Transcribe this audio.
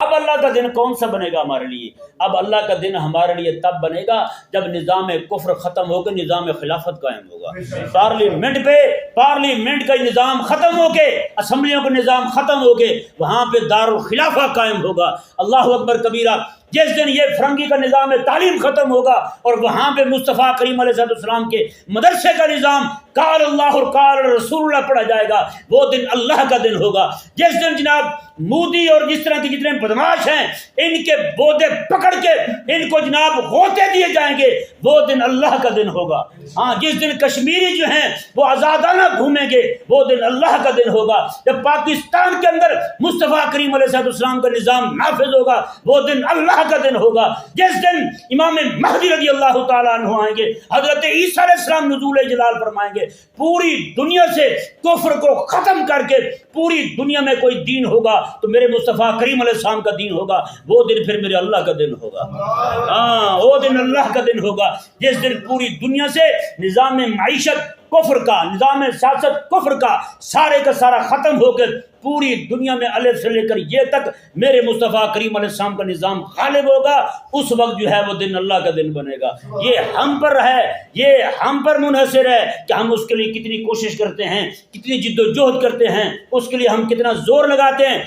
اب اللہ کا دن کون سا بنے گا ہمارے لیے؟ اب اللہ کا دن ہمارے لیے تب بنے گا جب نظام کفر ختم ہو کے نظام خلافت قائم ہوگا. پارلیمنٹ کا نظام ختم ہو کے، اسمبلیوں کا نظام ختم ہو کے وہاں پہ دارالخلافہ قائم ہوگا. اللہ اکبر کبیرہ. جس دن یہ فرنگی کا نظام تعلیم ختم ہوگا اور وہاں پہ مصطفیٰ کریم علیہ السلام کے مدرسے کا نظام قال اللہ اور قال رسول اللہ پڑھا جائے گا، وہ دن اللہ کا دن ہوگا. جس دن جناب مودی اور جس طرح کے جتنے بدماش ہیں ان کے بودے پکڑ کے ان کو جناب غوطے دیے جائیں گے، وہ دن اللہ کا دن ہوگا. ہاں، جس دن کشمیری جو ہیں وہ آزادانہ گھومیں گے، وہ دن اللہ کا دن ہوگا. جب پاکستان کے اندر مصطفیٰ کریم علیہ السلام کا نظام نافذ ہوگا، وہ دن اللہ کا دن ہوگا. جس دن امام مہدی رضی اللہ تعالیٰ عنہ آئیں گے، حضرت عیسیٰ علیہ السلام نزول جلال فرمائیں گے، پوری دنیا سے کفر کو ختم کر کے پوری دنیا میں کوئی دین ہوگا تو میرے مصطفیٰ کریم علیہ السلام کا دین ہوگا. وہ دن پھر میرے اللہ کا دن ہوگا. ہاں، وہ دن اللہ کا دن ہوگا جس دن پوری دنیا سے نظام معیشت کفر کا، نظام سیاست کفر کا سارے کا سارا ختم ہو کر پوری دنیا میں الف سے لے کر یہ تک میرے مصطفیٰ کریم علیہ السلام کا نظام غالب ہوگا. اس وقت جو ہے وہ دن اللہ کا دن بنے گا. یہ ہم پر ہے، یہ ہم پر منحصر ہے کہ ہم اس کے لیے کتنی کوشش کرتے ہیں، کتنی جد و جہد کرتے ہیں، اس کے لیے ہم کتنا زور لگاتے ہیں.